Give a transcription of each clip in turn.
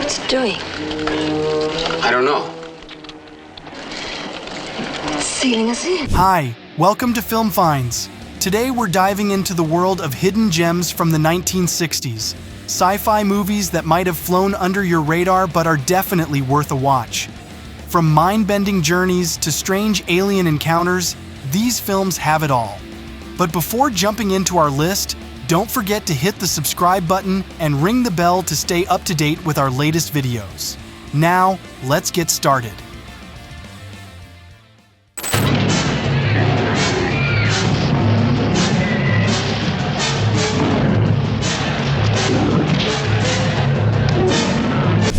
What's it doing? I don't know. Sealing us in. Hi, welcome to Film Finds. Today we're diving into the world of hidden gems from the 1960s. Sci-fi movies that might have flown under your radar but are definitely worth a watch. From mind-bending journeys to strange alien encounters, these films have it all. But before jumping into our list, don't forget to hit the subscribe button and ring the bell to stay up to date with our latest videos. Now, let's get started.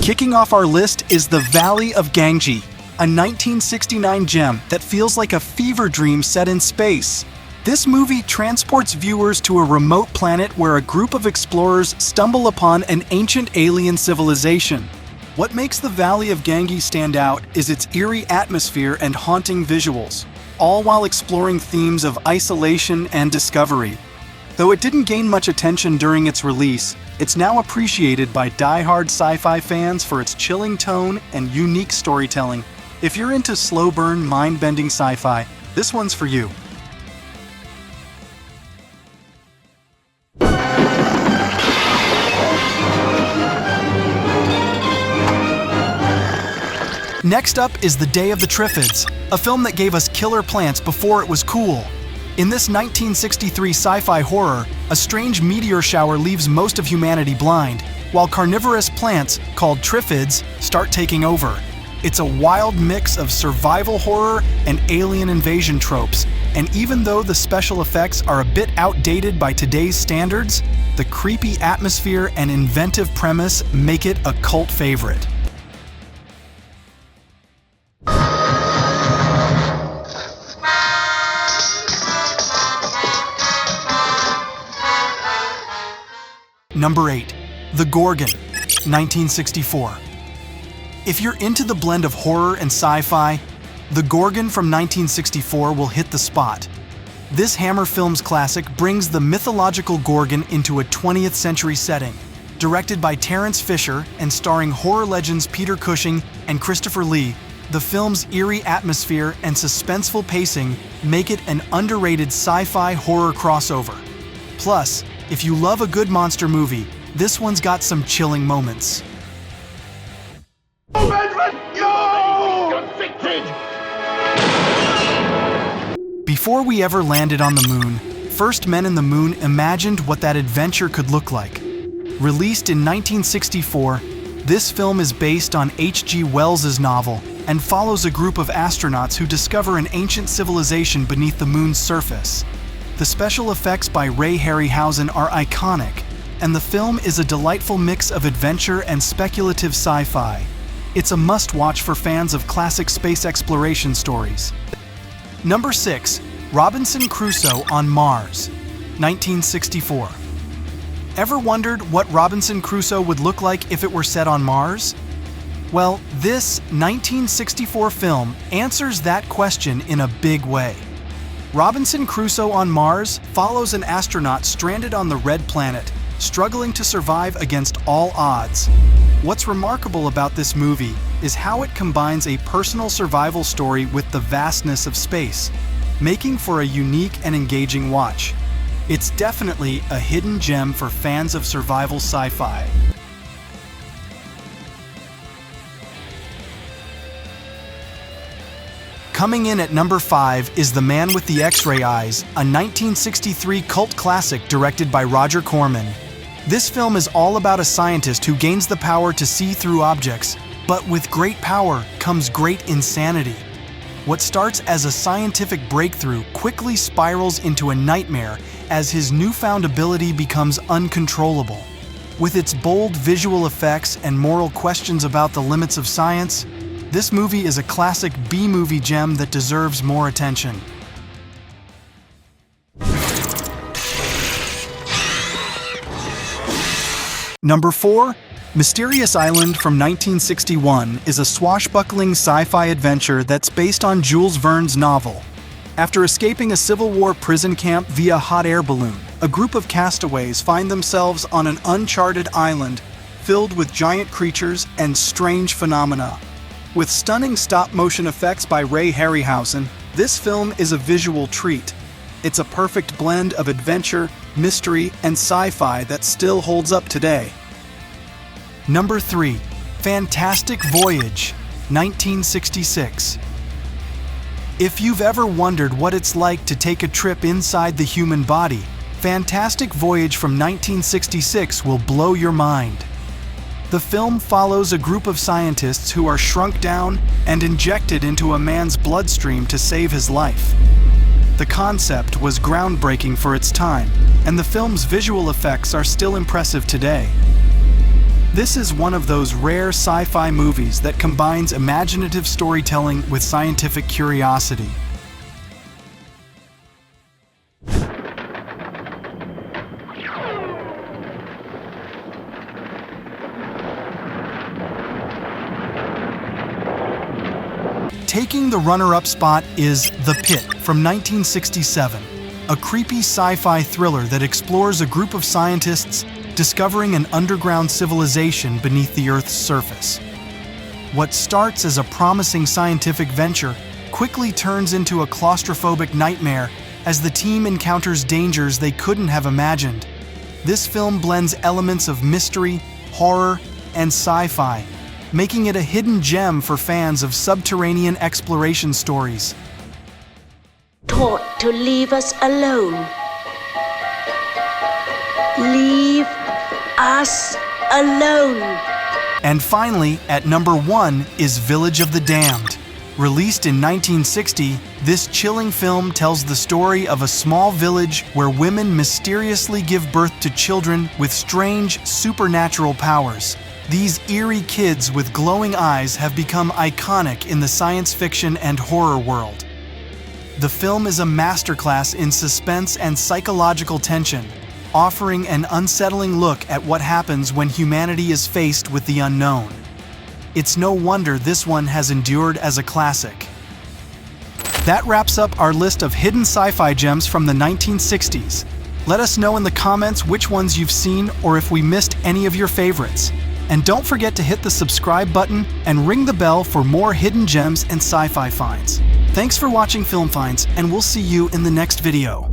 Kicking off our list is The Valley of Ganges, a 1969 gem that feels like a fever dream set in space. This movie transports viewers to a remote planet where a group of explorers stumble upon an ancient alien civilization. What makes The Valley of Ganges stand out is its eerie atmosphere and haunting visuals, all while exploring themes of isolation and discovery. Though it didn't gain much attention during its release, it's now appreciated by die-hard sci-fi fans for its chilling tone and unique storytelling. If you're into slow-burn, mind-bending sci-fi, this one's for you. Next up is The Day of the Triffids, a film that gave us killer plants before it was cool. In this 1963 sci-fi horror, a strange meteor shower leaves most of humanity blind, while carnivorous plants, called triffids, start taking over. It's a wild mix of survival horror and alien invasion tropes, and even though the special effects are a bit outdated by today's standards, the creepy atmosphere and inventive premise make it a cult favorite. Number 8. The Gorgon, 1964. If you're into the blend of horror and sci-fi, The Gorgon from 1964 will hit the spot. This Hammer Films classic brings the mythological Gorgon into a 20th century setting. Directed by Terence Fisher and starring horror legends Peter Cushing and Christopher Lee, the film's eerie atmosphere and suspenseful pacing make it an underrated sci-fi horror crossover. Plus, if you love a good monster movie, this one's got some chilling moments. Before we ever landed on the moon, first men in the moon imagined what that adventure could look like. Released in 1964, this film is based on H.G. Wells's novel and follows a group of astronauts who discover an ancient civilization beneath the moon's surface. The special effects by Ray Harryhausen are iconic, and the film is a delightful mix of adventure and speculative sci-fi. It's a must-watch for fans of classic space exploration stories. Number 6. Robinson Crusoe on Mars, 1964. Ever wondered what Robinson Crusoe would look like if it were set on Mars? Well, this 1964 film answers that question in a big way. Robinson Crusoe on Mars follows an astronaut stranded on the Red Planet, struggling to survive against all odds. What's remarkable about this movie is how it combines a personal survival story with the vastness of space, making for a unique and engaging watch. It's definitely a hidden gem for fans of survival sci-fi. Coming in at number 5 is The Man with the X-Ray Eyes, a 1963 cult classic directed by Roger Corman. This film is all about a scientist who gains the power to see through objects, but with great power comes great insanity. What starts as a scientific breakthrough quickly spirals into a nightmare as his newfound ability becomes uncontrollable. With its bold visual effects and moral questions about the limits of science, this movie is a classic B-movie gem that deserves more attention. Number 4. Mysterious Island from 1961 is a swashbuckling sci-fi adventure that's based on Jules Verne's novel. After escaping a Civil War prison camp via hot air balloon, a group of castaways find themselves on an uncharted island filled with giant creatures and strange phenomena. With stunning stop-motion effects by Ray Harryhausen, this film is a visual treat. It's a perfect blend of adventure, mystery, and sci-fi that still holds up today. Number 3. Fantastic Voyage, 1966. If you've ever wondered what it's like to take a trip inside the human body, Fantastic Voyage from 1966 will blow your mind. The film follows a group of scientists who are shrunk down and injected into a man's bloodstream to save his life. The concept was groundbreaking for its time, and the film's visual effects are still impressive today. This is one of those rare sci-fi movies that combines imaginative storytelling with scientific curiosity. Taking the runner-up spot is The Pit from 1967, a creepy sci-fi thriller that explores a group of scientists discovering an underground civilization beneath the Earth's surface. What starts as a promising scientific venture quickly turns into a claustrophobic nightmare as the team encounters dangers they couldn't have imagined. This film blends elements of mystery, horror, and sci-fi, making it a hidden gem for fans of subterranean exploration stories. Taught to leave us alone. Leave us alone. And finally, at number 1 is Village of the Damned. Released in 1960, this chilling film tells the story of a small village where women mysteriously give birth to children with strange, supernatural powers. These eerie kids with glowing eyes have become iconic in the science fiction and horror world. The film is a masterclass in suspense and psychological tension, offering an unsettling look at what happens when humanity is faced with the unknown. It's no wonder this one has endured as a classic. That wraps up our list of hidden sci-fi gems from the 1960s. Let us know in the comments which ones you've seen or if we missed any of your favorites. And don't forget to hit the subscribe button and ring the bell for more hidden gems and sci-fi finds. Thanks for watching Film Finds, and we'll see you in the next video.